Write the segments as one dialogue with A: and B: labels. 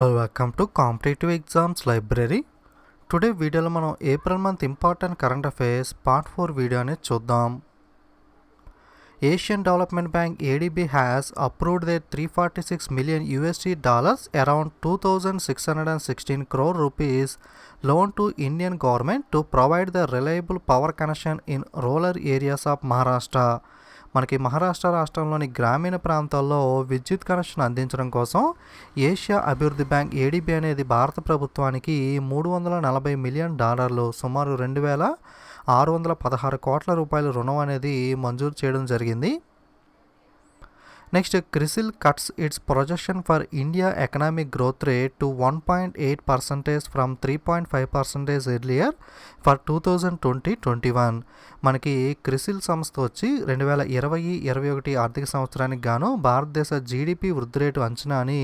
A: Welcome to competitive exams library. Today వీడియోలో మనం April month important current affairs part 4 video అనేది చూద్దాం. Asian development bank ADB has approved their $346 million around 2,616 crore rupees loan to Indian government to provide the reliable power connection in rural areas of Maharashtra. మనకి మహారాష్ట్ర రాష్ట్రంలోని గ్రామీణ ప్రాంతాల్లో విద్యుత్ connection అందించడం కోసం Asia అభివృద్ధి బ్యాంక్ ఏడీబీ అనేది భారత ప్రభుత్వానికి $340 మిలియన్ సుమారు 2,616 కోట్ల రూపాయల రుణం అనేది మంజూరు చేయడం జరిగింది. Next, CRISIL cuts it's projection for India economic growth rate to 1.8% from 3.5% earlier for 2020-21. మనకి క్రిసిల్ సంస్థ వచ్చి 2020-21 ఆర్థిక సంవత్సరానికి గాను భారతదేశ జీడిపి వృద్ధి రేటు అంచనాని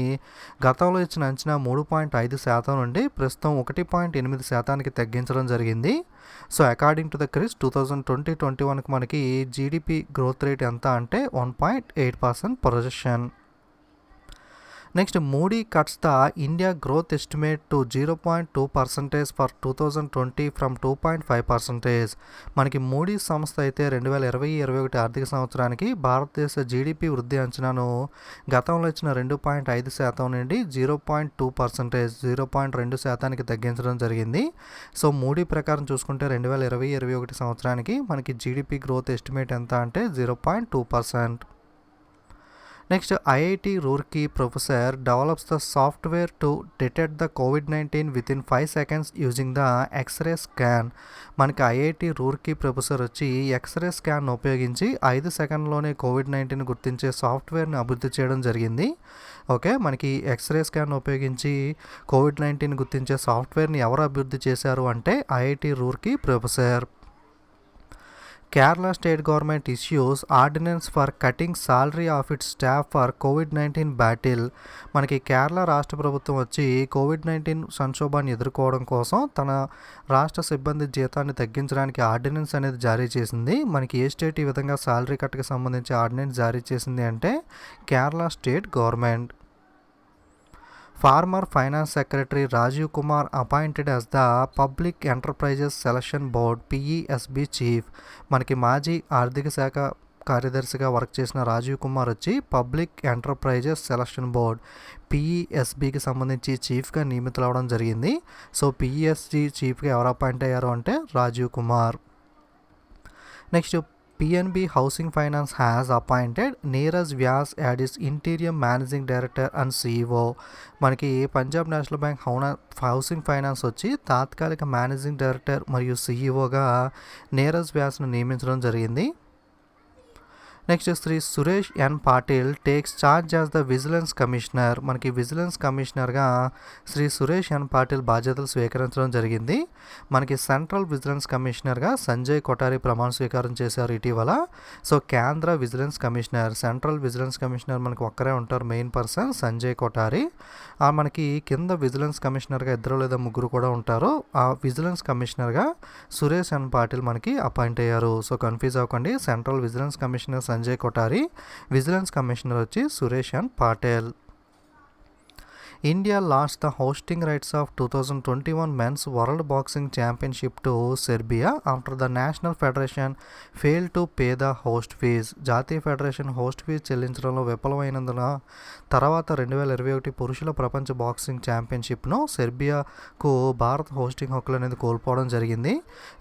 A: గతంలో ఇచ్చిన అంచనా 3.5% నుండి ప్రస్తుతం 1.8%కి తగ్గించడం జరిగింది. So according to the Chris 2020-21కి మనకి జీడిపి గ్రోత్ రేట్ ఎంత అంటే 1.8% projection. Next, Moody cuts the India growth estimate to 0.2% for 2020 from 2.5%. మనకి మూడీ సంస్థ అయితే 2020-21 ఆర్థిక సంవత్సరానికి భారతదేశ జీడిపి వృద్ధి అంచనాను గతంలో ఇచ్చిన 2.5% నుండి 0.2% 0.2%కి తగ్గించడం జరిగింది. సో మూడీ ప్రకారం చూసుకుంటే 2020-21 సంవత్సరానికి మనకి జీడిపి గ్రోత్ ఎస్టిమేట్ ఎంత అంటే 0.2%. Next, IIT Roorkee professor develops the software to detect the COVID-19 within 5 seconds using the x-ray scan. మనకి ఐఐటి రూర్కీ ప్రొఫెసర్ వచ్చి ఎక్స్రే స్కాన్ ఉపయోగించి 5 సెకండ్లోనే COVID-19 గుర్తించే సాఫ్ట్వేర్ని అభివృద్ధి చేయడం జరిగింది. ఓకే, మనకి ఎక్స్రే స్కాన్ ఉపయోగించి COVID-19 గుర్తించే సాఫ్ట్వేర్ని ఎవరు అభివృద్ధి చేశారు అంటే IIT Roorkee professor. Kerala state government issues ordinance for cutting salary of its staff for COVID-19 battle. మనకి కేరళ రాష్ట్ర ప్రభుత్వం వచ్చి COVID-19 సంక్షోభాన్ని ఎదుర్కోవడం కోసం తన రాష్ట్ర సిబ్బంది జీతాన్ని తగ్గించడానికి ఆర్డినెన్స్ అనేది జారీ చేసింది. మనకి ఏ స్టేట్ ఈ విధంగా సాలరీ కట్కి సంబంధించి ఆర్డినెన్స్ జారీ చేసింది అంటే Kerala state government. Former finance secretary Rajeev Kumar appointed as the public enterprises selection board PESB chief. మనకి మాజీ ఆర్థిక శాఖ కార్యదర్శిగా వర్క్ చేసిన రాజీవ్ కుమార్ వచ్చి పబ్లిక్ ఎంటర్ప్రైజెస్ సెలక్షన్ బోర్డ్ PESBకి సంబంధించి చీఫ్గా నియమితులవడం జరిగింది. సో PESB చీఫ్గా ఎవరు అపాయింట్ అయ్యారు అంటే Rajeev Kumar. Next, PNB housing finance has appointed Neeraj Vyas as is interim managing director and CEO. మనకి Punjab national bank housing finance వచ్చి తాత్కాలిక మేనేజింగ్ డైరెక్టర్ మరియు CEOగా నీరజ్ వ్యాస్ను నియమించడం జరిగింది. Next, Shri Suresh N Patil takes charge as the vigilance commissioner. మనకి విజిలెన్స్ కమిషనర్గా శ్రీ సురేష్ ఎన్ పాటిల్ బాధ్యతలు స్వీకరించడం జరిగింది. మనకి సెంట్రల్ విజిలెన్స్ కమిషనర్గా సంజయ్ కొఠారి ప్రమాణ స్వీకారం చేశారు ఇటీవల. సో కేంద్ర vigilance commissioner, central vigilance commissioner మనకి ఒక్కరే ఉంటారు, మెయిన్ పర్సన్ సంజయ్ కొఠారి. మనకి కింద విజిలెన్స్ కమిషనర్గా 2 లేదా 3 కూడా ఉంటారు. ఆ విజిలెన్స్ కమిషనర్గా సురేష్ ఎన్ పాటిల్ మనకి అపాయింట్ అయ్యారు. సో కన్ఫ్యూజ్ అవ్వకండి, central vigilance commissioner Sanjay Kothari, vigilance commissioner వచ్చి Suresh N Patil. India lost the hosting rights of 2021 men's world boxing championship to Serbia after the national federation fail to pay the host fees. జాతీయ federation host fees చెల్లించడంలో విఫలమైనందున తర్వాత 2021 పురుషుల ప్రపంచ boxing ఛాంపియన్షిప్ను సెర్బియాకు Bharat hosting హక్కులు అనేది కోల్పోవడం జరిగింది.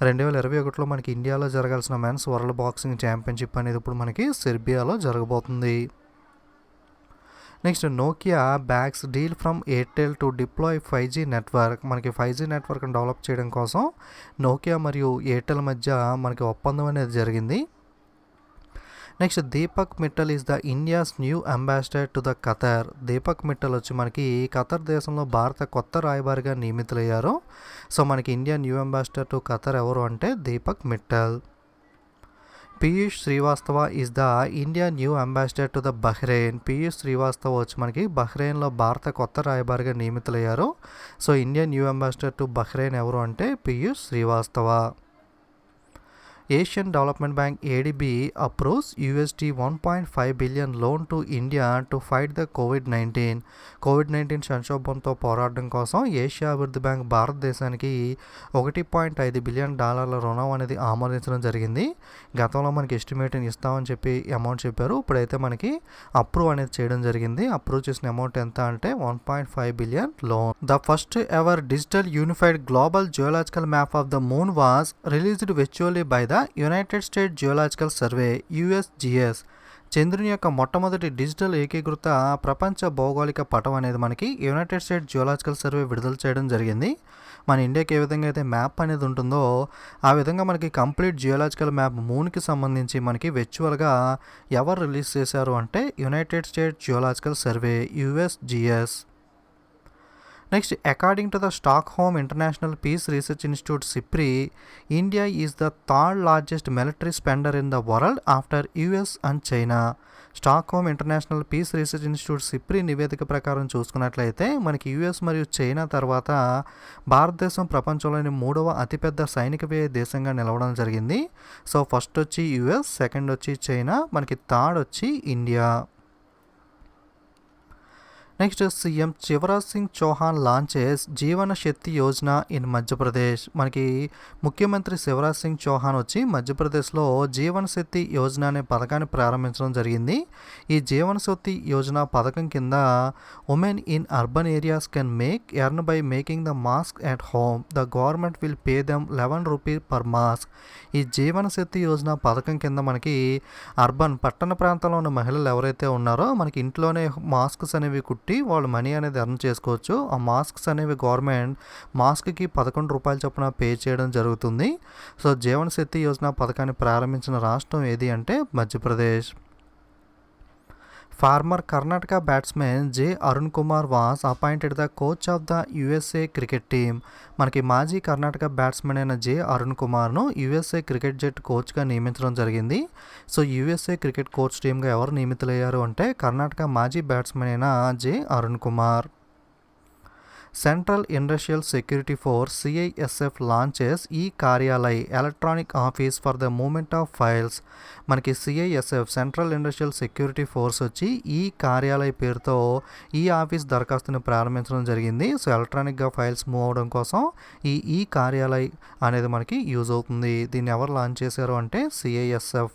A: 2021లో మనకి ఇండియాలో జరగాల్సిన మెన్స్ వరల్డ్ బాక్సింగ్ ఛాంపియన్షిప్ అనేది ఇప్పుడు మనకి సెర్బియాలో జరగబోతుంది. Next, Nokia backs deal from Airtel to deploy 5G network. మనకి 5G నెట్వర్క్ని డెవలప్ చేయడం కోసం నోకియా మరియు ఎయిర్టెల్ మధ్య మనకి ఒప్పందం అనేది జరిగింది. Next, Deepak Mittal is the India's new ambassador to the Qatar. Deepak Mittal వచ్చి మనకి ఖతర్ దేశంలో భారత కొత్త రాయబారిగా నియమితులయ్యారు. సో మనకి India new ambassador to Qatar ఎవరు అంటే Deepak Mittal. Piyush Srivastava is the India new ambassador to the Bahrain. Piyush Srivastava వచ్చి మనకి బహ్రెయిన్లో భారత కొత్త రాయబారిగా నియమితులయ్యారు. So India new ambassador to Bahrain ఎవరు అంటే Piyush Srivastava. Asian Development Bank ADB approves $1.5 billion loan to India to fight the COVID-19. COVID-19 సంక్షోభంతో పోరాడడం కోసం ఏషియా అభివృద్ధి బ్యాంక్ భారతదేశానికి $1.5 బిలియన్ రుణం అనేది ఆమోదించడం జరిగింది. గతంలో మనకి ఎస్టిమేట్ ఇస్తామని చెప్పి అమౌంట్ చెప్పారు. ఇప్పుడైతే మనకి అప్రూవ్ అనేది చేయడం జరిగింది. అప్రూవ్ చేసిన అమౌంట్ ఎంత అంటే 1.5 billion loan. The first ever digital unified global geological map of the moon was released virtually by the United states geological survey USGS. చంద్రుని యొక్క మొట్టమొదటి డిజిటల్ ఏకీకృత ప్రపంచ భౌగోళిక పటం అనేది మనకి యునైటెడ్ స్టేట్స్ జియోలాజికల్ సర్వే విడుదల చేయడం జరిగింది. మన ఇండియాకి ఏ విధంగా అయితే మ్యాప్ అనేది ఉంటుందో ఆ విధంగా మనకి కంప్లీట్ జియోలాజికల్ మ్యాప్ మూన్కి సంబంధించి మనకి విర్చువల్గా ఎవరు రిలీజ్ చేశారు అంటే United states geological survey USGS. Next, according to the Stockholm International Peace Research Institute SIPRI, India is the third largest military spender in the world after US and China. Stockholm international peace research institute SIPRI నివేదిక ప్రకారం చూసుకున్నట్లయితే మనకి US మరియు China తర్వాత భారతదేశం ప్రపంచంలోని 3వ అతిపెద్ద సైనిక వ్యయ దేశంగా నిలవడం జరిగింది. సో ఫస్ట్ వచ్చి యుఎస్, సెకండ్ వచ్చి చైనా, మనకి థర్డ్ వచ్చి India. Next, CM Shivraj Singh Chouhan launches Jeevan Shakti Yojana in Madhya Pradesh. మనకి ముఖ్యమంత్రి శివరాజ్ సింగ్ చౌహాన్ వచ్చి మధ్యప్రదేశ్లో జీవన శక్తి యోజన అనే పథకాన్ని ప్రారంభించడం జరిగింది. ఈ జీవన శక్తి యోజన పథకం కింద women in urban areas can earn by making the mask at home. The government will pay them ₹11 per mask. ఈ జీవన శక్తి యోజన పథకం కింద మనకి అర్బన్ పట్టణ ప్రాంతంలో ఉన్న మహిళలు ఎవరైతే ఉన్నారో మనకి ఇంట్లోనే మాస్క్స్ అనేవి వాళ్ళు మనీ అనేది ఎర్న్ చేసుకోవచ్చు. ఆ మాస్క్స్ అనేవి గవర్నమెంట్ మాస్క్కి ₹11 చొప్పున పే చేయడం జరుగుతుంది. సో జీవన శక్తి యోజన పథకాన్ని ప్రారంభించిన రాష్ట్రం ఏది అంటే Madhya Pradesh. Former Karnataka batsmen J Arun Kumar was appointed the coach of the USA cricket team. మనకి మాజీ కర్ణాటక బ్యాట్స్మెన్ అయిన జె అరుణ్ కుమార్ను USA క్రికెట్ జట్ కోచ్గా నియమించడం జరిగింది. సో USA క్రికెట్ కోచ్ టీమ్గా ఎవరు నియమితులయ్యారు అంటే కర్ణాటక మాజీ బ్యాట్స్మెన్ అయిన J Arun Kumar. Central industrial security force CISF launches Karyalay electronic office for the movement of files. మనకి CISF central industrial security force వచ్చి కార్యాలయ్ పేరుతో ఆఫీస్ దరఖాస్తుని ప్రారంభించడం జరిగింది. సో ఎలక్ట్రానిక్గా ఫైల్స్ మూవ్ అవడం కోసం ఈ కార్యాలయ్ అనేది మనకి యూజ్ అవుతుంది. దీన్ని ఎవరు లాంచ్ చేశారు అంటే CISF.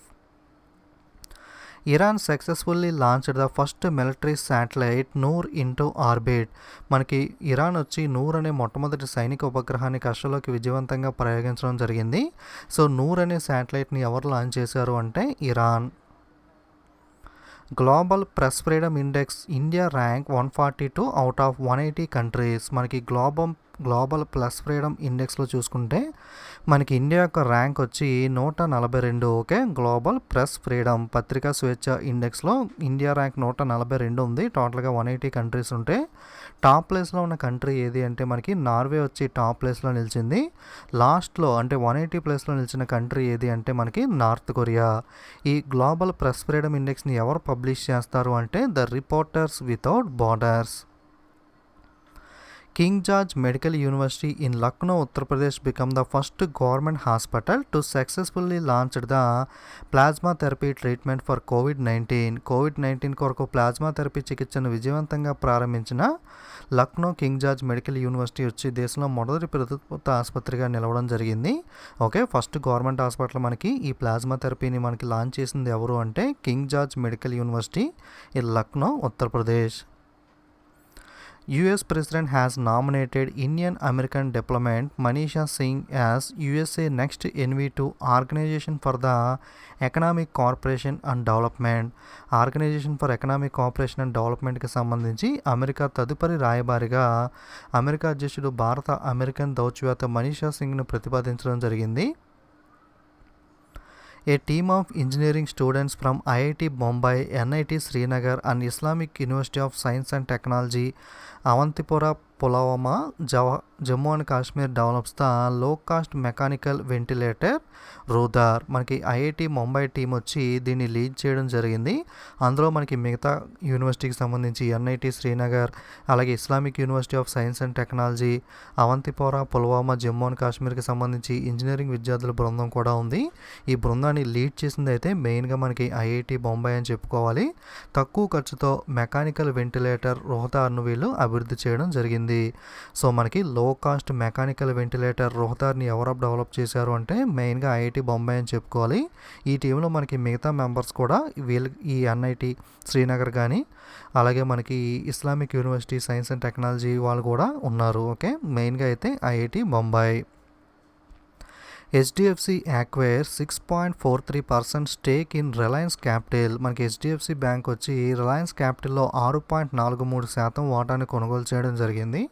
A: Iran successfully launched the first military satellite Noor into orbit. మనకి ఇరాన్ వచ్చి నూర్ అనే మొట్టమొదటి సైనిక ఉపగ్రహాన్ని కక్షలోకి విజయవంతంగా ప్రయోగించడం జరిగింది. సో నూర్ అనే శాటిలైట్ని ఎవరు లాంచ్ చేశారు అంటే Iran. Global press freedom index India rank 142 out of 180 countries. మనకి గ్లోబల్ ప్లస్ ఫ్రీడమ్ ఇండెక్స్లో చూసుకుంటే మనకి ఇండియా యొక్క ర్యాంక్ వచ్చి 142. ఓకే, గ్లోబల్ ప్రెస్ ఫ్రీడమ్ పత్రికా స్వేచ్ఛ ఇండెక్స్లో ఇండియా ర్యాంక్ 142 ఉంది. టోటల్గా 180 కంట్రీస్ ఉంటే టాప్ ప్లేస్లో ఉన్న కంట్రీ ఏది అంటే మనకి నార్వే వచ్చి టాప్ ప్లేస్లో నిలిచింది. లాస్ట్లో అంటే 180 ప్లేస్లో నిలిచిన కంట్రీ ఏది అంటే మనకి నార్త్ కొరియా. ఈ గ్లోబల్ ప్రెస్ ఫ్రీడమ్ ఇండెక్స్ని ఎవరు పబ్లిష్ చేస్తారు అంటే the reporters without borders. King George Medical University in Lucknow, Uttar Pradesh became the first government hospital to successfully launch the plasma therapy treatment for COVID-19. COVID-19 కొరకు plasma therapy చికిత్సను విజయవంతంగా ప్రారంభించిన Lucknow king George medical university వచ్చి దేశంలో మొదటి ప్రభుత్వ ఆసుపత్రిగా నిలవడం జరిగింది. ఓకే, ఫస్ట్ గవర్నమెంట్ హాస్పిటల్ మనకి ఈ ప్లాస్మా థెరపీని మనకి లాంచ్ చేసింది ఎవరు అంటే king George medical university in Lucknow, Uttar Pradesh. US President has nominated Indian American diplomat Manisha Singh as USA next envoy to Organization for the Economic Cooperation and Development. Organization for economic cooperation and డెవలప్మెంట్కి సంబంధించి America తదుపరి రాయబారిగా America అధ్యక్షుడు భారత American దౌత్యవేత్త Manisha సింగ్ను ప్రతిపాదించడం జరిగింది. A team of engineering students from IIT Bombay, NIT Srinagar and Islamic University of Science and Technology, Avantipura, Pulwama, Jammu and Kashmir develops the low cost mechanical ventilator రూదార్. మనకి IIT Mumbai team వచ్చి దీన్ని lead చేయడం జరిగింది. అందులో మనకి మిగతా యూనివర్సిటీకి సంబంధించి ఎన్ఐటి శ్రీనగర్, అలాగే Islamic university of science and technology, Awantipora, Pulwama, Jammu and కాశ్మీర్కి సంబంధించి ఇంజనీరింగ్ విద్యార్థుల బృందం కూడా ఉంది. ఈ బృందాన్ని లీడ్ చేసింది అయితే మెయిన్గా మనకి ఐఐటి బొంబాయి అని చెప్పుకోవాలి. తక్కువ ఖర్చుతో మెకానికల్ వెంటిలేటర్ రోహతార్ను వీళ్ళు అభివృద్ధి చేయడం జరిగింది. సో మనకి లో కాస్ట్ మెకానికల్ వెంటిలేటర్ రోహతార్ని ఎవరు డెవలప్ చేశారు అంటే మెయిన్గా ఐఐటి బొంబాయి అని చెప్పుకోవాలి. ఈ టీంలో మనకి మిగతా మెంబర్స్ కూడా వీళ్ళు ఈ ఎన్ఐటి శ్రీనగర్ కానీ అలాగే మనకి Islamic university science and technology వాళ్ళు కూడా ఉన్నారు. ఓకే, మెయిన్గా అయితే IIT Bombay. HDFC acquire 6.43% stake in Reliance capital. మనకి హెచ్డిఎఫ్సి బ్యాంక్ వచ్చి రిలయన్స్ క్యాపిటల్లో 6.43% వాటాను కొనుగోలు చేయడం జరిగింది.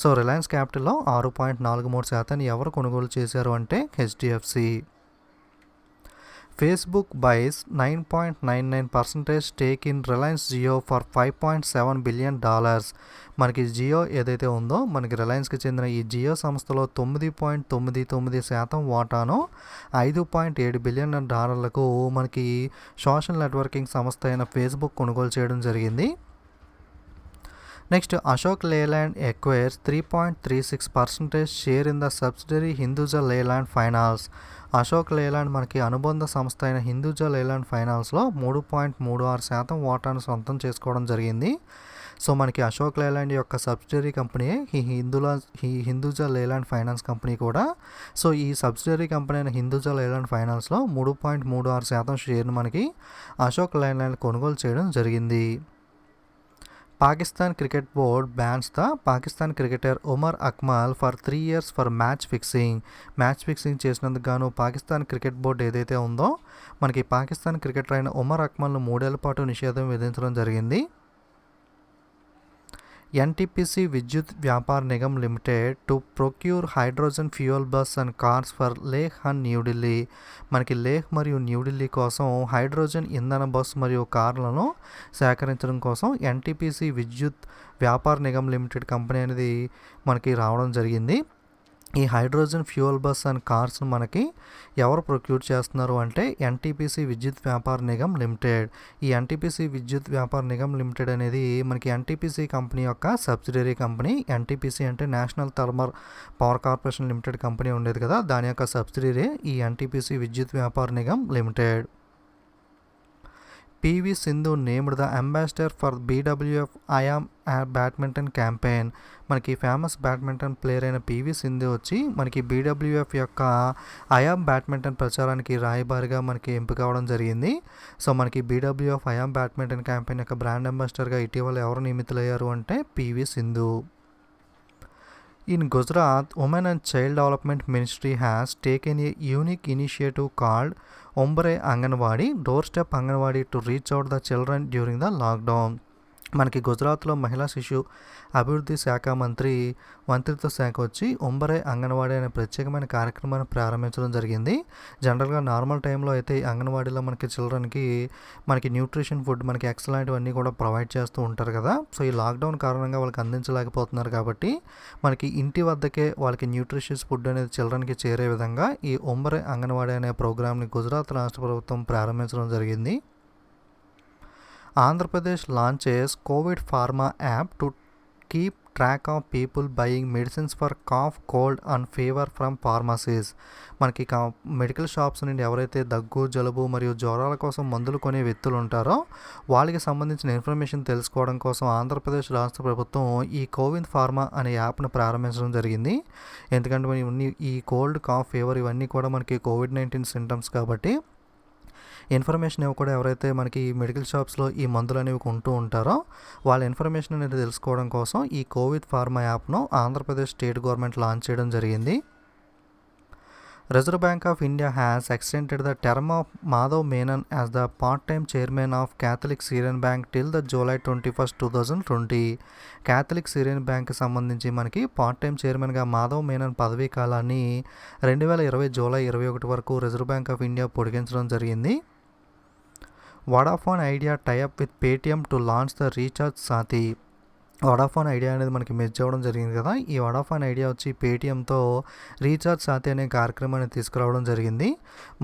A: సో రిలయన్స్ క్యాపిటల్లో 6.43% ఎవరు కొనుగోలు చేశారు అంటే HDFC. Facebook buys 9.99% stake in Reliance Jio for $5.7 billion. మనకి జియో ఏదైతే ఉందో మనకి రిలయన్స్కి చెందిన ఈ జియో సంస్థలో 9.99% వాటాను $5.7 బిలియన్ మనకి సోషల్ నెట్వర్కింగ్ సంస్థ అయిన ఫేస్బుక్ కొనుగోలు చేయడం జరిగింది. Next Ashok Leyland acquires 3.36% share in the subsidiary Hinduja Leyland finance. Ashok Leyland మనకి అనుబంధ సంస్థ అయిన హిందూజా లేలాండ్ ఫైనాన్స్లో 3.36% వాటాను సొంతం చేసుకోవడం జరిగింది. సో మనకి అశోక్ లేలాండ్ యొక్క సబ్సిడరీ కంపెనీ ఈ హిందూజా లేలాండ్ ఫైనాన్స్ కంపెనీ కూడా. సో ఈ సబ్సిడరీ కంపెనీ అయిన హిందూజా లేలాండ్ ఫైనాన్స్లో 3.36% షేర్ను మనకి అశోక్ లేలాండ్ కొనుగోలు చేయడం జరిగింది. Pakistan cricket board bans the Pakistan cricketer Umar Akmal for 3 years for match fixing చేసినందుకు గాను పాకిస్తాన్ క్రికెట్ బోర్డు ఏదైతే ఉందో మనకి పాకిస్తాన్ క్రికెటర్ అయిన ఉమర్ అక్మల్ను 3 ఏళ్ల పాటు నిషేధం విధించడం జరిగింది. ఎన్టీపీసీ విద్యుత్ Vyapar Nigam limited to procure hydrogen fuel bus and cars for Leh and New Delhi. మనకి లేహ్ మరియు న్యూఢిల్లీ కోసం హైడ్రోజన్ ఇంధన బస్ మరియు కార్లను సేకరించడం కోసం ఎన్టీపీసీ విద్యుత్ వ్యాపార్ నిగమ్ లిమిటెడ్ కంపెనీ అనేది మనకి రావడం జరిగింది. ఈ హైడ్రోజన్ ఫ్యూయల్ బస్ అండ్ కార్స్ను మనకి ఎవరు ప్రొక్యూర్ చేస్తున్నారు అంటే ఎన్టీపీసీ విద్యుత్ వ్యాపార్ నిగమ్ లిమిటెడ్. ఈ ఎన్టీపీసీ విద్యుత్ వ్యాపార్ నిగమ్ లిమిటెడ్ అనేది మనకి ఎన్టీపీసీ కంపెనీ యొక్క సబ్సిడరీ కంపెనీ. ఎన్టీపీసీ అంటే national thermal power corporation limited company ఉండేది కదా, దాని యొక్క సబ్సిడరీ ఈ ఎన్టీపీసీ విద్యుత్ Vyapar Nigam limited. PV Sindhu named the ambassador for BWF I'm badminton campaign. మనకి ఫేమస్ బ్యాడ్మింటన్ ప్లేయర్ అయిన పివి సింధు వచ్చి మనకి బీడబ్ల్యూఎఫ్ యొక్క ఐయామ్ బ్యాడ్మింటన్ ప్రచారానికి రాయబారిగా మనకి ఎంపిక అవ్వడం జరిగింది. సో మనకి బీడబ్ల్యూఎఫ్ ఐయామ్ బ్యాడ్మింటన్ క్యాంపెయిన్ యొక్క బ్రాండ్ అంబాసిడర్గా ఇటీవల ఎవరు నియమితులయ్యారు అంటే PV Sindhu. In Gujarat, Women and Child Development Ministry has taken a unique initiative called Ombre Anganwadi, doorstep Anganwadi, to reach out the children during the lockdown. మనకి గుజరాత్లో మహిళా శిశు అభివృద్ధి శాఖ మంత్రిత్వ శాఖ వచ్చి ఒంబరే అంగన్వాడీ అనే ప్రత్యేకమైన కార్యక్రమాన్ని ప్రారంభించడం జరిగింది. జనరల్గా నార్మల్ టైంలో అయితే అంగన్వాడీలో మనకి చిల్డ్రన్కి మనకి న్యూట్రిషన్ ఫుడ్, మనకి ఎగ్స్ లాంటివన్నీ కూడా ప్రొవైడ్ చేస్తూ ఉంటారు కదా. సో ఈ లాక్డౌన్ కారణంగా వాళ్ళకి అందించలేకపోతున్నారు కాబట్టి మనకి ఇంటి వద్దకే వాళ్ళకి న్యూట్రిషియస్ ఫుడ్ అనేది చిల్డ్రన్కి చేరే విధంగా ఈ ఒంబరే అంగన్వాడీ అనే ప్రోగ్రామ్ని గుజరాత్ రాష్ట్ర ప్రభుత్వం ప్రారంభించడం జరిగింది. Andhra Pradesh launches Covid pharma app to keep track of people buying medicines for cough, cold and fever from pharmacies. మనకి మెడికల్ షాప్స్ నుండి ఎవరైతే దగ్గు, జలుబు మరియు జ్వరాల కోసం మందులు కొనే వ్యక్తులు ఉంటారో వాళ్ళకి సంబంధించిన ఇన్ఫర్మేషన్ తెలుసుకోవడం కోసం ఆంధ్రప్రదేశ్ రాష్ట్ర ప్రభుత్వం ఈ కోవిన్ ఫార్మా అనే యాప్ను ప్రారంభించడం జరిగింది. ఎందుకంటే ఈ కోల్డ్, కాఫ్, ఫీవర్ ఇవన్నీ కూడా మనకి కోవిడ్-19 సింటమ్స్ కాబట్టి ఇన్ఫర్మేషన్ కూడా ఎవరైతే మనకి మెడికల్ షాప్స్లో ఈ మందులు అనేవి కొంటూ ఉంటారో వాళ్ళ ఇన్ఫర్మేషన్ అనేది తెలుసుకోవడం కోసం ఈ కోవిడ్ ఫార్మా యాప్ను ఆంధ్రప్రదేశ్ స్టేట్ గవర్నమెంట్ లాంచ్ చేయడం జరిగింది. Reserve bank of India has extended the term of Madhav Menon as the part time chairman of Catholic Syrian bank till the July 21, 2020. Catholic Syrian బ్యాంక్కి సంబంధించి మనకి పార్ట్ టైం చైర్మన్గా మాధవ్ మేనన్ పదవీ కాలాన్ని 2020 July 21 వరకు రిజర్వ్ బ్యాంక్ ఆఫ్ ఇండియా పొడిగించడం జరిగింది. Vodafone idea tie up with Paytm to launch the recharge Saathi. Vodafone idea అనేది మనకి మెర్జ్ అవ్వడం జరిగింది కదా. ఈ వడాఫోన్ ఐడియా వచ్చి పేటీఎంతో రీఛార్జ్ సాథీ అనే కార్యక్రమాన్ని తీసుకురావడం జరిగింది.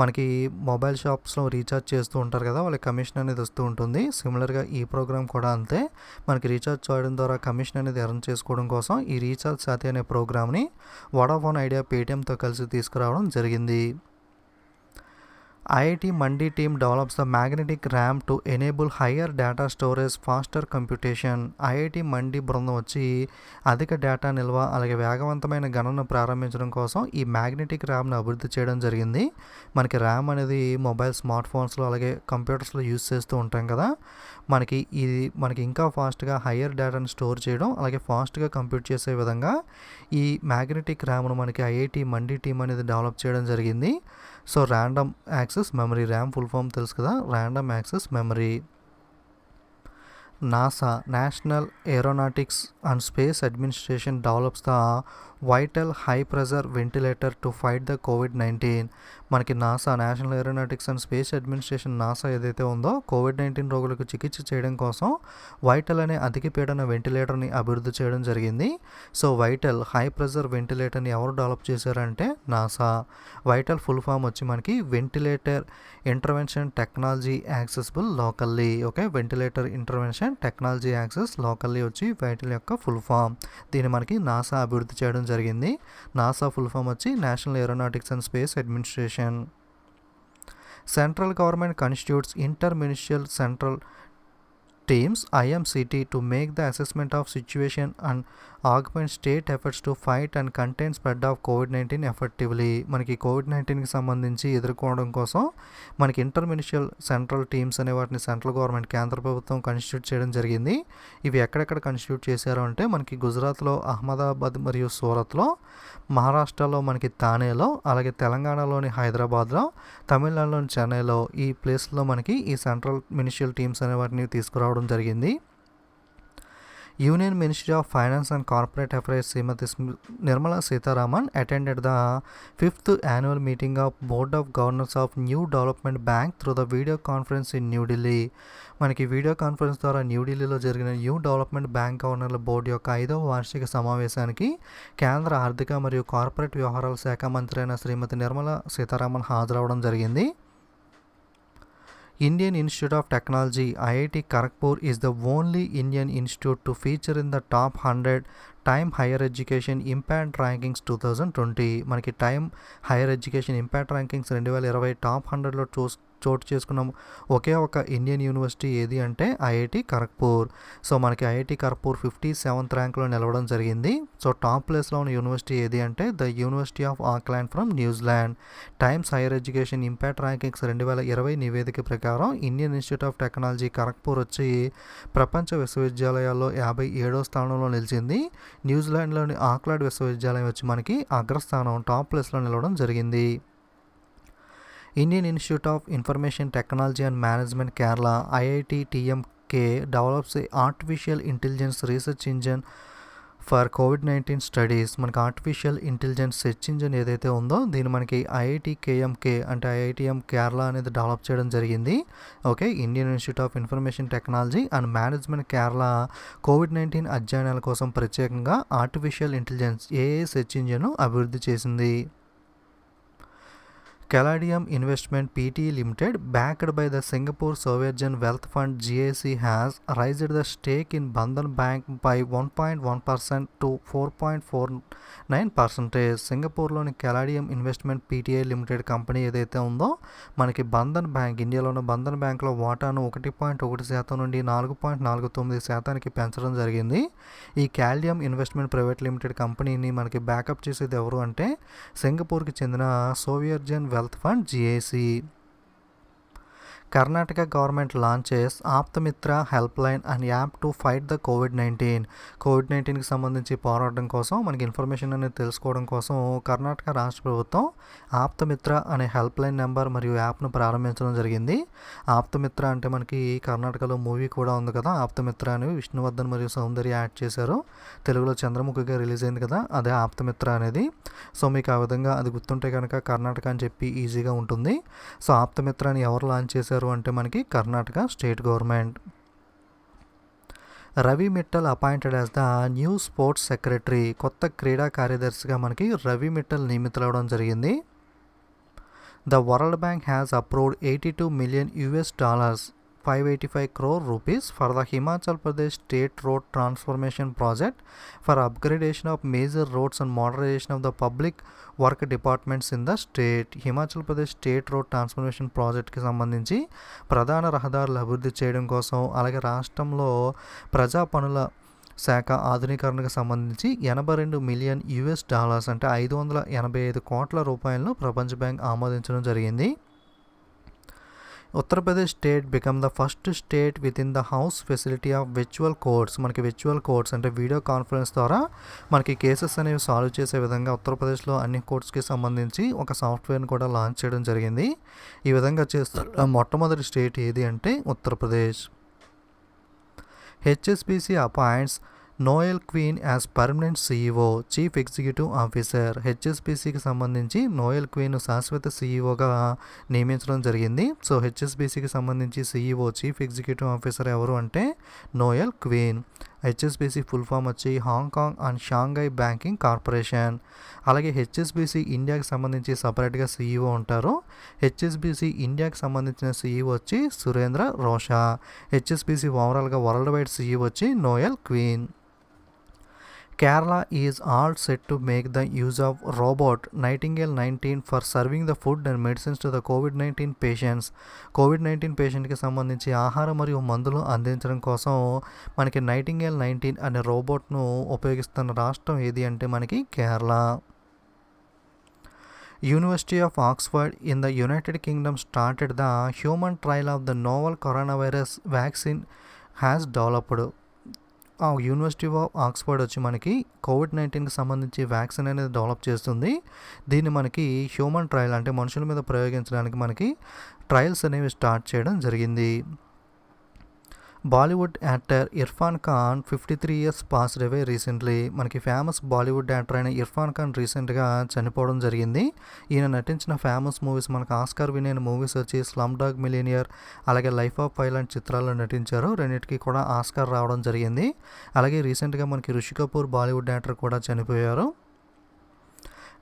A: మనకి మొబైల్ షాప్స్లో రీఛార్జ్ చేస్తూ ఉంటారు కదా, వాళ్ళకి కమిషన్ అనేది వస్తూ ఉంటుంది. సిమిలర్గా ఈ ప్రోగ్రామ్ కూడా అంతే. మనకి రీఛార్జ్ చేయడం ద్వారా కమిషన్ అనేది ఎర్న్ చేసుకోవడం కోసం ఈ రీఛార్జ్ సాథీ అనే ప్రోగ్రామ్ని వడాఫోన్ ఐడియా పేటీఎంతో కలిసి తీసుకురావడం జరిగింది. IIT Mandi team develops the magnetic RAM to enable higher data storage, faster computation. IIT Mandi బృందం వచ్చి అధిక డేటా నిల్వ అలాగే వేగవంతమైన గణనను ప్రారంభించడం కోసం ఈ మ్యాగ్నెటిక్ ర్యామ్ను అభివృద్ధి చేయడం జరిగింది. మనకి ర్యామ్ అనేది మొబైల్ స్మార్ట్ ఫోన్స్లో అలాగే కంప్యూటర్స్లో యూజ్ చేస్తూ ఉంటాం కదా. మనకి ఇంకా ఫాస్ట్గా హయ్యర్ డేటాను స్టోర్ చేయడం అలాగే ఫాస్ట్గా కంప్యూట్ చేసే విధంగా ఈ మ్యాగ్నెటిక్ ర్యామ్ను మనకి IIT Mandi టీమ్ అనేది డెవలప్ చేయడం జరిగింది. So random access memory, RAM full form తెలుసు కదా, random access memory. NASA National Aeronautics and Space Administration develops the vital high pressure ventilator to fight the COVID-19. మనకి NASA national aeronautics and space administration NASA ఏదైతే ఉందో COVID-19 రోగులకు చికిత్స చేయడం కోసం vital అనే అధిక పీడన వెంటిలేటర్ని అభివృద్ధి చేయడం జరిగింది. సో వైటల్ హై ప్రెషర్ వెంటిలేటర్ని ఎవరు డెవలప్ చేశారంటే నాసా. వైటల్ ఫుల్ ఫామ్ వచ్చి మనకి ventilator intervention technology accessible locally. Okay, ventilator intervention technology access locally వచ్చి వైటల్ యొక్క ఫుల్ ఫామ్. దీన్ని మనకి నాసా అభివృద్ధి చేయడం జరిగింది. నాసా ఫుల్ ఫామ్ వచ్చి national aeronautics and space administration. Central government constitutes interministerial central teams IMCT to make the assessment of situation and augment state efforts to fight and contain spread of COVID-19 effectively. మనకి COVID-19కి సంబంధించి ఎదుర్కోవడం కోసం మనకి ఇంటర్మినిషియల్ central teams అనే వాటిని central government కేంద్ర ప్రభుత్వం constitute చేయడం జరిగింది. ఇవి ఎక్కడెక్కడ కన్స్టిట్యూట్ చేశారు అంటే మనకి గుజరాత్లో అహ్మదాబాద్ మరియు సూరత్లో, మహారాష్ట్రలో మనకి థానేలో, అలాగే తెలంగాణలోని హైదరాబాద్లో, తమిళనాడులోని చెన్నైలో ఈ ప్లేస్లో మనకి ఈ సెంట్రల్ మినిషియల్ టీమ్స్ అనే వాటిని తీసుకురావడం జరిగింది. Union ministry of finance and corporate affairs Shrimati Nirmala Sitharaman attended the 5th annual meeting of Board of Governors of New Development Bank through the video conference in New Delhi. మనకి వీడియో కాన్ఫరెన్స్ ద్వారా న్యూఢిల్లీలో జరిగిన new development bank గవర్నర్ల board యొక్క 5వ వార్షిక సమావేశానికి కేంద్ర ఆర్థిక మరియు కార్పొరేట్ వ్యవహారాల శాఖ మంత్రి అయిన శ్రీమతి నిర్మలా సీతారామన్ హాజరవడం జరిగింది. Indian Institute of Technology IIT Kharagpur is the only Indian institute to feature in the top 100 time higher education impact rankings 2020. మనకి time higher education impact rankings 2020 top 100లో చోటు చేసుకున్న ఒకే ఒక ఇండియన్ యూనివర్సిటీ ఏది అంటే IIT ఖరగ్పూర్. సో మనకి IIT Kharagpur 57th ర్యాంక్లో నిలవడం జరిగింది. సో టాప్ ప్లేస్లో ఉన్న యూనివర్సిటీ ఏది అంటే the university of Auckland from New Zealand. Times higher education impact rankings 2020 నివేదిక ప్రకారం Indian institute of technology Kharagpur వచ్చి ప్రపంచ విశ్వవిద్యాలయాల్లో 57వ స్థానంలో నిలిచింది. న్యూజిలాండ్లోని ఆక్లాండ్ విశ్వవిద్యాలయం వచ్చి మనకి అగ్రస్థానం టాప్ ప్లేస్లో నిలవడం జరిగింది. Indian institute of information technology and management Kerala IIT-TMK develops artificial intelligence research engine for COVID-19 studies. మనకి ఆర్టిఫిషియల్ ఇంటెలిజెన్స్ సెర్చ్ ఇంజిన్ ఏదైతే ఉందో దీన్ని మనకి IIT-KMK అంటే IITM కేరళ అనేది డెవలప్ చేయడం జరిగింది. Okay, Indian institute of information technology and management Kerala COVID-19 అధ్యయనాల కోసం ప్రత్యేకంగా ఆర్టిఫిషియల్ ఇంటెలిజెన్స్ AI సెర్చ్ ఇంజిన్ను అభివృద్ధి చేసింది. Caladium Investment Pte Limited, backed by the Singapore Sovereign Wealth Fund GIC, has raised the stake in Bandhan Bank by 1.1% to 4.49%. సింగపూర్లోని Caladium Investment Pte Limited company ఏదైతే ఉందో మనకి Bandhan bank, ఇండియాలో ఉన్న బంధన్ బ్యాంక్లో వాటాను 1.1% నుండి 4.49% పెంచడం జరిగింది. ఈ Caladium Investment ప్రైవేట్ లిమిటెడ్ కంపెనీని మనకి బ్యాకప్ చేసేది ఎవరు అంటే సింగపూర్కి చెందిన sovereign wealth fund GIC. Karnataka government launches Apthamitra help line and app to fight the కోవిడ్-19కి సంబంధించి పోరాటం కోసం మనకి ఇన్ఫర్మేషన్ అనేది తెలుసుకోవడం కోసం కర్ణాటక రాష్ట్ర ప్రభుత్వం ఆప్తమిత్ర అనే హెల్ప్ లైన్ నెంబర్ మరియు యాప్ను ప్రారంభించడం జరిగింది. ఆప్తమిత్ర అంటే మనకి కర్ణాటకలో మూవీ కూడా ఉంది కదా, ఆప్తమిత్ర అని విష్ణువర్ధన్ మరియు సౌందర్య యాడ్ చేశారు. తెలుగులో చంద్రముఖిగా రిలీజ్ అయింది కదా, అదే ఆప్తమిత్ర అనేది. సో మీకు ఆ విధంగా అది గుర్తుంటే కనుక కర్ణాటక అని చెప్పి ఈజీగా ఉంటుంది. సో ఆప్తమిత్రాన్ని ఎవరు లాంచ్ చేశారు అంటే మనకి Karnataka state government. Ravi Mittal appointed as the new sports secretary. కొత్త క్రీడా కార్యదర్శిగా మనకి రవి మిట్టల్ నియమితులవడం జరిగింది. The world bank has approved $82 million $585 crore rupees for the Himachal Pradesh State Road Transformation Project for upgradation of major roads and modernization of the public work departments in the state. Himachal Pradesh state road transformation ప్రాజెక్ట్కి సంబంధించి ప్రధాన రహదారులు అభివృద్ధి చేయడం కోసం, అలాగే రాష్ట్రంలో ప్రజా పనుల శాఖ ఆధునీకరణకు సంబంధించి $82 million అంటే 585 కోట్ల రూపాయలను ప్రపంచ బ్యాంక్ ఆమోదించడం జరిగింది. Uttar Pradesh state become the first state with in the house facility of virtual courts. మనకి విర్చువల్ కోర్ట్స్ అంటే వీడియో కాన్ఫరెన్స్ ద్వారా మనకి కేసెస్ అనేవి సాల్వ్ చేసే విధంగా ఉత్తరప్రదేశ్లో అన్ని కోర్ట్స్కి సంబంధించి ఒక సాఫ్ట్వేర్ని కూడా లాంచ్ చేయడం జరిగింది. ఈ విధంగా చేస్తున్న మొట్టమొదటి స్టేట్ ఏది అంటే Uttar Pradesh. HSBC appoints Noel Quinn as permanent CEO chief executive officer. హెచ్ఎస్బిసికి సంబంధించి నోయల్ క్వీన్ శాశ్వత CEOగా నియమించడం జరిగింది. సో హెచ్ఎస్బిసికి సంబంధించి CEO చీఫ్ ఎగ్జిక్యూటివ్ ఆఫీసర్ ఎవరు అంటే Noel Quinn. HSBC full form వచ్చి Hong Kong and Shanghai banking corporation. అలాగే హెచ్ఎస్బిసి ఇండియాకి సంబంధించి సపరేట్గా CEO ఉంటారు. హెచ్ఎస్బిసి ఇండియాకి సంబంధించిన CEO వచ్చి సురేంద్ర రోషా. హెచ్ఎస్బిసి ఓవరాల్గా వరల్డ్ వైడ్ CEO వచ్చి Noel queen. Kerala is all set to make the use of robot Nightingale 19 for serving the food and medicines to the COVID-19 patients. COVID-19 పేషెంట్కి సంబంధించి ఆహారం మరియు మందులు అందించడం కోసం మనకి నైటింగేల్ 19 అనే రోబోట్ను ఉపయోగిస్తున్న రాష్ట్రం ఏది అంటే మనకి Kerala. University of Oxford in the United Kingdom started the human trial of the novel coronavirus vaccine has developed. University of Oxford వచ్చి మనకి COVID-19కి సంబంధించి వ్యాక్సిన్ అనేది డెవలప్ చేస్తుంది. దీన్ని మనకి హ్యూమన్ ట్రయల్ అంటే మనుషుల మీద ప్రయోగించడానికి మనకి ట్రయల్స్ అనేవి స్టార్ట్ చేయడం జరిగింది. Bollywood actor Irfan Khan 53 years passed away recently. మనకి ఫేమస్ బాలీవుడ్ యాక్టర్ అయిన ఇర్ఫాన్ ఖాన్ రీసెంట్గా చనిపోవడం జరిగింది. ఈయన నటించిన ఫేమస్ మూవీస్ మనకు ఆస్కార్ విన్ అయిన మూవీస్ వచ్చి స్లమ్ డాగ్ మిలియనియర్, అలాగే లైఫ్ ఆఫ్ పై లాంటి చిత్రాల్లో నటించారు. రెండింటికి కూడా ఆస్కార్ రావడం జరిగింది. అలాగే రీసెంట్గా మనకి రిషి కపూర్ బాలీవుడ్ యాక్టర్ కూడా చనిపోయారు.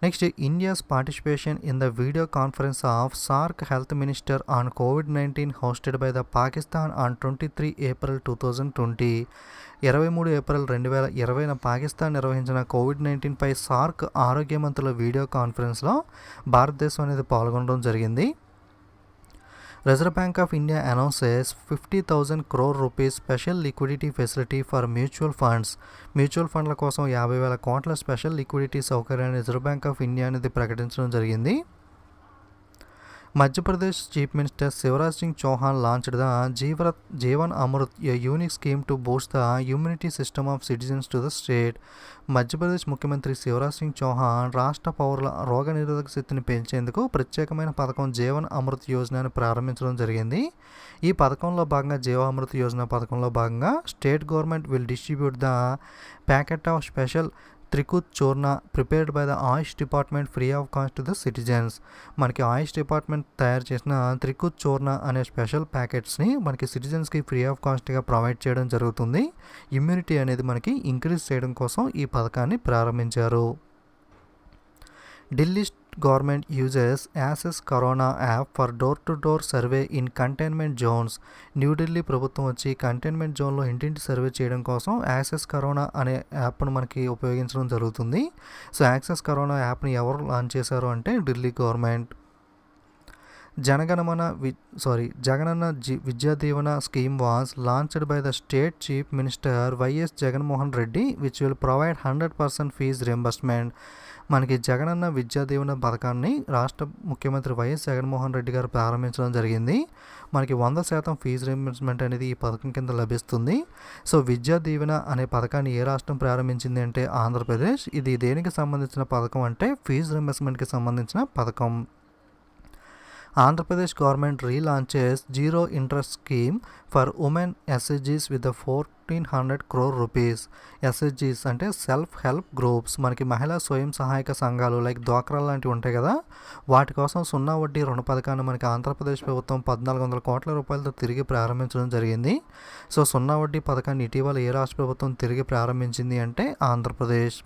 A: Next, India's participation in the video conference of SAARC health minister on COVID-19 hosted by the Pakistan on 23 April 2020. 23 April 2020న పాకిస్తాన్ నిర్వహించిన COVID-19 పై సార్క్ ఆరోగ్య మంత్రుల వీడియో కాన్ఫరెన్స్లో భారతదేశం అనేది పాల్గొనడం జరిగింది. Reserve bank of India announces 50,000 crore rupees special liquidity facility for mutual funds. Mutual ఫండ్ల కోసం 50,000 కోట్ల స్పెషల్ లిక్విడిటీ సౌకర్యాన్ని రిజర్వ్ బ్యాంక్ ఆఫ్ ఇండియా అనేది ప్రకటించడం జరిగింది. Madhya Pradesh chief minister Shivraj Singh Chouhan launched the Jeevan Amrit, a unique scheme to boost the immunity system of citizens to the state. Madhya Pradesh ముఖ్యమంత్రి శివరాజ్ సింగ్ చౌహాన్ రాష్ట్ర పౌరుల రోగనిరోధక శక్తిని పెంచేందుకు ప్రత్యేకమైన పథకం జీవన్ అమృత్ యోజనను ప్రారంభించడం జరిగింది. ఈ పథకంలో భాగంగా జీవామృత్ యోజన పథకంలో భాగంగా state government will distribute the packet of special Trikut Churna prepared by the AYUSH department free of cost to the citizens. మనకి ఆయుష్ డిపార్ట్మెంట్ తయారు చేసిన త్రికుత్ చూర్ణ అనే స్పెషల్ ప్యాకెట్స్ని మనకి సిటిజన్స్కి ఫ్రీ ఆఫ్ కాస్ట్గా ప్రొవైడ్ చేయడం జరుగుతుంది. ఇమ్యూనిటీ అనేది మనకి ఇంక్రీజ్ చేయడం కోసం ఈ పథకాన్ని ప్రారంభించారు. Delhi government uses assess corona app for door to door survey in containment zones. New Delhi ప్రభుత్వం వచ్చి కంటైన్మెంట్ జోన్లో ఇంటింటి సర్వే చేయడం కోసం యాక్సెస్ కరోనా అనే యాప్ను మనకి ఉపయోగించడం జరుగుతుంది. సో యాక్సెస్ కరోనా యాప్ని ఎవరు లాంచ్ చేశారు అంటే Delhi government. Jagananna Vidya Deevena scheme was launched by the state chief minister YS Jaganmohan Reddy which will provide 100% fees reimbursement. మనకి జగనన్న విద్యా దీవెన పథకాన్ని రాష్ట్ర ముఖ్యమంత్రి వైఎస్ జగన్మోహన్ రెడ్డి గారు ప్రారంభించడం జరిగింది. మనకి 100% ఫీజు రియంబర్స్మెంట్ అనేది ఈ పథకం కింద లభిస్తుంది. సో విద్యా దీవెన అనే పథకాన్ని ఏ రాష్ట్రం ప్రారంభించింది అంటే ఆంధ్రప్రదేశ్. ఇది దేనికి సంబంధించిన పథకం అంటే ఫీజు రియంబర్స్మెంట్కి సంబంధించిన పథకం. Andhra Pradesh government relaunches zero interest scheme for women ఎస్హెచ్జీస్ విత్ 1400 crore రూపీస్. ఎస్హెచ్జీస్ అంటే సెల్ఫ్ హెల్ప్ గ్రూప్స్, మనకి మహిళా స్వయం సహాయక సంఘాలు లైక్ డ్వాక్రా లాంటివి ఉంటాయి కదా, వాటి కోసం సున్నా వడ్డీ రుణ పథకాన్ని మనకి ఆంధ్రప్రదేశ్ ప్రభుత్వం 1400 కోట్ల రూపాయలతో తిరిగి ప్రారంభించడం జరిగింది. సో సున్నా వడ్డీ పథకాన్ని ఇటీవల ఏ రాష్ట్ర ప్రభుత్వం తిరిగి ప్రారంభించింది అంటే Andhra Pradesh.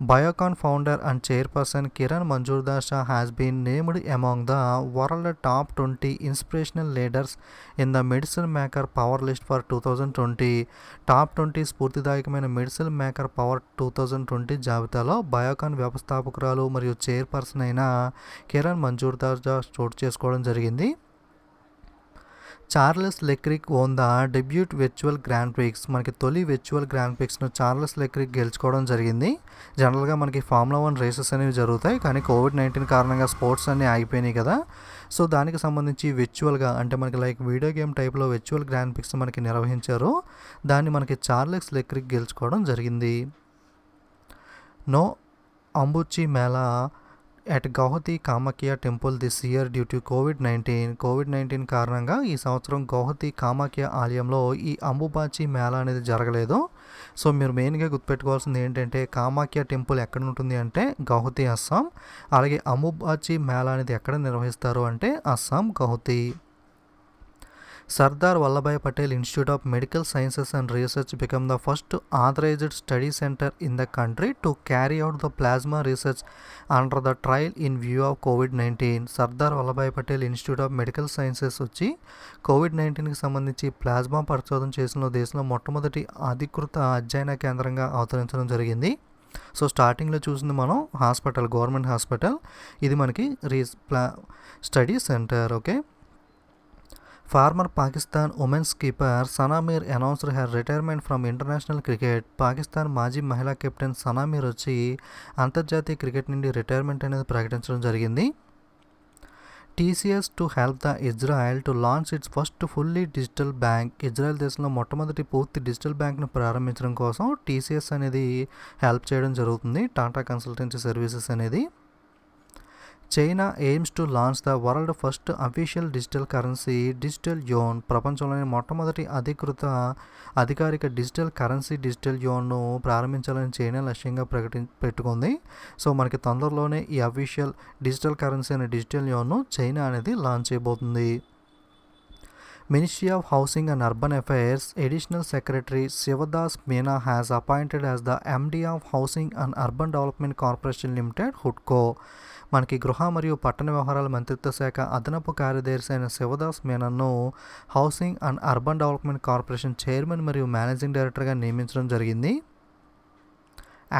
A: Biocon founder and chairperson Kiran Manjurdasha has been named among the world top 20 inspirational leaders in the Medicine Maker Power List for 2020. Top 20 స్ఫూర్తిదాయకమైన మెడిసిన్ మేకర్ పవర్ 2020 జాబితాలో బయోకాన్ వ్యవస్థాపకురాలు మరియు చైర్పర్సన్ అయిన కిరణ్ మంజూర్దార్జా చోటు చేసుకోవడం జరిగింది. Charles లెక్రిక్ own the debut virtual grand prix, మనకి తొలి virtual grand ప్రిక్స్ను Charles Leclerc గెలుచుకోవడం జరిగింది. జనరల్గా మనకి ఫార్ములా 1 రేసెస్ అనేవి జరుగుతాయి, కానీ కోవిడ్-19 కారణంగా స్పోర్ట్స్ అన్నీ ఆగిపోయినాయి కదా, సో దానికి సంబంధించి వర్చువల్గా అంటే మనకి లైక్ వీడియో గేమ్ టైప్లో వర్చువల్ గ్రాండ్ ప్రిక్స్ మనకి నిర్వహించారు. దాన్ని మనకి చార్లెస్ లెక్రిక్ గెలుచుకోవడం జరిగింది. No Ambubachi Mela at Guwahati Kamakhya temple this year due to కోవిడ్-19 కారణంగా ఈ సంవత్సరం గౌహతి కామాఖ్య ఆలయంలో ఈ అంబుబాచి మేళా అనేది జరగలేదు. సో మీరు మెయిన్గా గుర్తుపెట్టుకోవాల్సింది ఏంటంటే కామాఖ్య టెంపుల్ ఎక్కడ ఉంటుంది అంటే గౌహతి, అస్సాం. అలాగే అంబుబాచి మేళా అనేది ఎక్కడ నిర్వహిస్తారు అంటే Assam Guwahati. Sardar Vallabhai Patel Institute of Medical Sciences and Research became the first authorized study center in the country to carry out the plasma research under the trial in view of COVID-19. Sardar Vallabhbhai Patel institute of medical sciences వచ్చి కోవిడ్-19కి సంబంధించి plasma పరిశోధన చేసిన దేశంలో మొట్టమొదటి అధికృత అధ్యయన కేంద్రంగా అవతరించడం జరిగింది. So స్టార్టింగ్లో చూసింది మనం హాస్పిటల్, గవర్నమెంట్ హాస్పిటల్, ఇది మనకి study centre. Okay. Former Pakistan women's keeper Sana Mir announced her retirement from international cricket. Pakistan మాజీ మహిళా కెప్టెన్ సనా మీర్ వచ్చి అంతర్జాతీయ క్రికెట్ నుండి రిటైర్మెంట్ అనేది ప్రకటించడం జరిగింది. TCS to help the Israel to launch it's first fully digital bank. Israel దేశంలో మొట్టమొదటి పూర్తి డిజిటల్ బ్యాంక్ను ప్రారంభించడం కోసం టీసీఎస్ అనేది హెల్ప్ చేయడం జరుగుతుంది, టాటా కన్సల్టెన్సీ సర్వీసెస్ అనేది. China aims to launch the world first official digital currency digital yuan. ప్రపంచంలోని మొట్టమొదటి అధికారిక డిజిటల్ కరెన్సీ డిజిటల్ యోన్ను ప్రారంభించాలని చైనా లక్ష్యంగా పెట్టుకుంది. సో మనకి తొందరలోనే ఈ అఫీషియల్ డిజిటల్ కరెన్సీ అనే డిజిటల్ యోన్ను చైనా అనేది లాంచ్ చేయబోతుంది. Ministry of Housing and Urban Affairs Additional Secretary Shivadas Meena has appointed as the MD of Housing and Urban Development Corporation Limited HUDCO. మనకి గృహ మరియు పట్టణ వ్యవహారాల మంత్రిత్వ శాఖ అదనపు కార్యదర్శి అయిన శివదాస్ మీనన్ను housing and urban development corporation chairman మరియు మేనేజింగ్ డైరెక్టర్గా నియమించడం జరిగింది.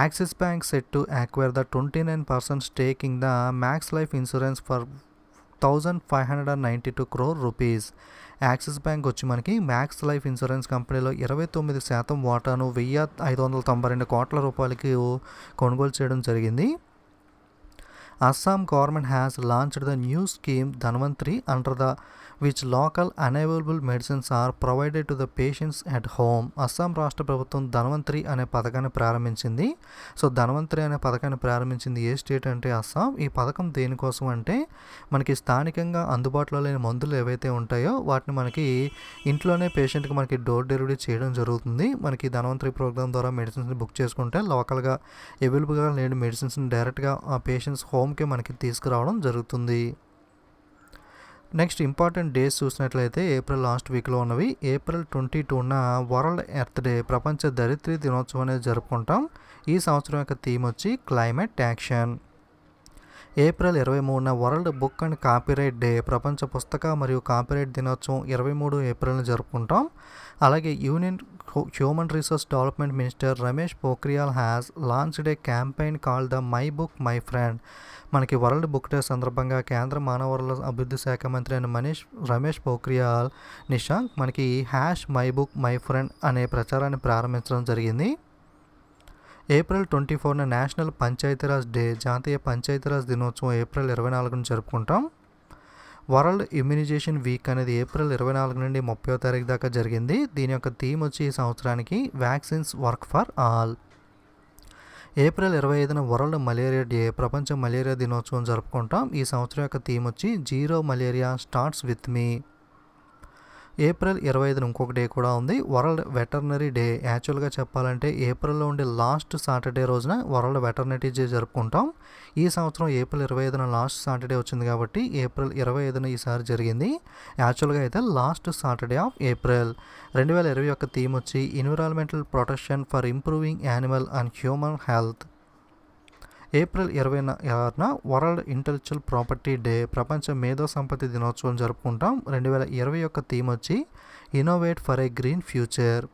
A: Axis bank set to acquire the 29% stake in the Max life insurance for 1592 crore rupees. Axis bank వచ్చి మనకి మ్యాక్స్ లైఫ్ ఇన్సూరెన్స్ కంపెనీలో 29% వాటాను 1592 కోట్ల రూపాయలకి కొనుగోలు చేయడం జరిగింది. Assam government has launched the new scheme Dhanvantri under the which local unavailable medicines are provided to the patients at home. Assam రాష్ట్ర ప్రభుత్వం ధన్వంతరి అనే పథకాన్ని ప్రారంభించింది. సో ధన్వంతరి అనే పథకాన్ని ప్రారంభించింది ఏ స్టేట్ అంటే అస్సాం. ఈ పథకం దేనికోసం అంటే మనకి స్థానికంగా అందుబాటులో లేని మందులు ఏవైతే ఉంటాయో వాటిని మనకి ఇంట్లోనే పేషెంట్కి మనకి డోర్ డెలివరీ చేయడం జరుగుతుంది. మనకి ధన్వంతరి ప్రోగ్రామ్ ద్వారా మెడిసిన్స్ని బుక్ చేసుకుంటే లోకల్గా అవైలబుల్గా లేని మెడిసిన్స్ని డైరెక్ట్గా ఆ పేషెంట్స్ హోమ్కి మనకి తీసుకురావడం జరుగుతుంది. నెక్స్ట్ ఇంపార్టెంట్ డేస్ చూసినట్లయితే ఏప్రిల్ లాస్ట్ వీక్లో ఉన్నవి. ఏప్రిల్ 22న వరల్డ్ ఎర్త్ డే, ప్రపంచ ధరిత్రి దినోత్సవం అనేది జరుపుకుంటాం. ఈ సంవత్సరం యొక్క థీమ్ వచ్చి క్లైమేట్ యాక్షన్. ఏప్రిల్ 23న world book and copyright day, ప్రపంచ పుస్తక మరియు కాపీరైట్ దినోత్సవం 23 ఏప్రిల్ని జరుపుకుంటాం. అలాగే union human resource development minister Ramesh Pokhriyal has launched a campaign called the my book my friend. మనకి వరల్డ్ బుక్ డే సందర్భంగా కేంద్ర మానవ వనరుల అభివృద్ధి శాఖ మంత్రి అయిన రమేష్ పోఖ్రియాల్ నిశాంక్ మనకి మై బుక్ మై ఫ్రెండ్ అనే ప్రచారాన్ని ప్రారంభించడం జరిగింది. ఏప్రిల్ 24న నేషనల్ పంచాయతీరాజ్ డే, జాతీయ పంచాయతీరాజ్ దినోత్సవం ఏప్రిల్ 24న జరుపుకుంటాం. వరల్డ్ ఇమ్యునైజేషన్ వీక్ అనేది ఏప్రిల్ 24 నుండి 30వ తారీఖు దాకా జరిగింది. దీని యొక్క థీమ్ వచ్చి ఈ సంవత్సరానికి vaccines work for all. April 25న వరల్డ్ మలేరియా డే, ప్రపంచ మలేరియా దినోత్సవం జరుపుకుంటాం. ఈ సంవత్సరం యొక్క థీమ్ వచ్చి zero malaria starts with me. April 25న ఇంకొక డే కూడా ఉంది, వరల్డ్ వెటర్నరీ డే. యాక్చువల్గా చెప్పాలంటే ఏప్రిల్లో ఉండే లాస్ట్ సాటర్డే రోజున వరల్డ్ వెటర్నరీ డే జరుపుకుంటాం. ఈ సంవత్సరం ఏప్రిల్ 25న లాస్ట్ సాటర్డే వచ్చింది కాబట్టి ఏప్రిల్ 25న ఈసారి జరిగింది. యాక్చువల్గా అయితే last Saturday of April. 2021 theme వచ్చి environmental protection for improving animal and human health. April 26న వరల్డ్ ఇంటెలెక్చువల్ ప్రాపర్టీ డే, ప్రపంచ మేధో సంపత్తి దినోత్సవం జరుపుకుంటాం. 2021 థీమ్ వచ్చి innovate for a green future.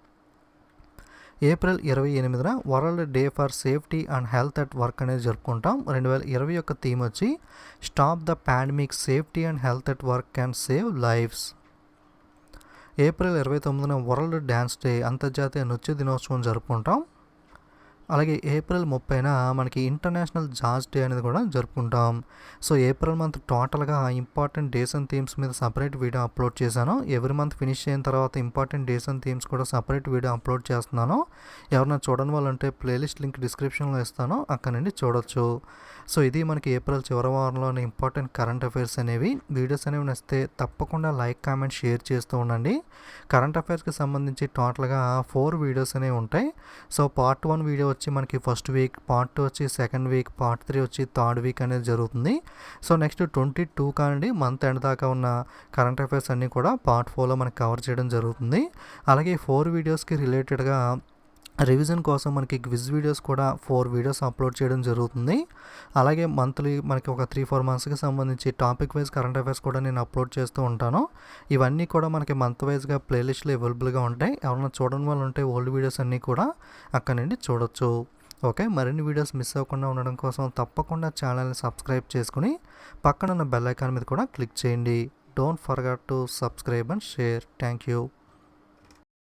A: April 28న world day for safety and health at work అనేది జరుపుకుంటాం. 2021 థీమ్ వచ్చి stop the pandemic, safety and health at work can save lives. April 29న వరల్డ్ డ్యాన్స్ డే, అంతర్జాతీయ నృత్య దినోత్సవం జరుపుకుంటాం. అలాగే ఏప్రిల్ 30న మనకి ఇంటర్నేషనల్ జాజ్ డే అనేది కూడా జరుపుకుంటాం. సో ఏప్రిల్ మంత్ టోటల్గా ఇంపార్టెంట్ డేస్ అండ్ థీమ్స్ మీద సపరేట్ వీడియో అప్లోడ్ చేశాను. ఎవ్రీ మంత్ ఫినిష్ అయిన తర్వాత ఇంపార్టెంట్ డేస్ అండ్ థీమ్స్ కూడా సపరేట్ వీడియో అప్లోడ్ చేస్తున్నాను. ఎవరైనా చూడని వాళ్ళు ఉంటే ప్లేలిస్ట్ లింక్ డిస్క్రిప్షన్లో ఇస్తాను, అక్కడ నుండి చూడొచ్చు. సో ఇది మనకి ఏప్రిల్ చివరి వారంలోని ఇంపార్టెంట్ కరెంట్ అఫైర్స్ అనేవి. వీడియోస్ అనేవి నచ్చితే తప్పకుండా లైక్, కామెంట్, షేర్ చేస్తూ ఉండండి. కరెంట్ అఫైర్స్కి సంబంధించి టోటల్గా 4 వీడియోస్ అనేవి ఉంటాయి. సో పార్ట్ 1 వీడియో వచ్చి మనకి ఫస్ట్ వీక్, పార్ట్ 2 వచ్చి సెకండ్ వీక్, పార్ట్ 3 వచ్చి థర్డ్ వీక్ అనేది జరుగుతుంది. సో నెక్స్ట్ 22 కానివ్వండి మంత్ ఎండ్ దాకా ఉన్న కరెంట్ అఫైర్స్ అన్నీ కూడా పార్ట్ 4లో మనకి కవర్ చేయడం జరుగుతుంది. అలాగే 4 వీడియోస్కి రిలేటెడ్గా రివిజన్ కోసం మనకి క్విజ్ వీడియోస్ కూడా 4 వీడియోస్ అప్లోడ్ చేయడం జరుగుతుంది. అలాగే మంత్లీ మనకి ఒక 3-4 మంత్స్కి సంబంధించి టాపిక్ వైజ్ కరెంట్ అఫైర్స్ కూడా నేను అప్లోడ్ చేస్తూ ఉంటాను. ఇవన్నీ కూడా మనకి మంత్ వైజ్గా ప్లేలిస్ట్లో అవైలబుల్గా ఉంటాయి. ఎవరైనా చూడని వాళ్ళు ఉంటే ఓల్డ్ వీడియోస్ అన్నీ కూడా అక్కడ నుండి చూడొచ్చు. ఓకే, మరిన్ని వీడియోస్ మిస్ అవ్వకుండా ఉండడం కోసం తప్పకుండా ఛానల్ని సబ్స్క్రైబ్ చేసుకుని పక్కన ఉన్న బెల్ ఐకాన్ మీద కూడా క్లిక్ చేయండి. Don't forget to subscribe and share. Thank you.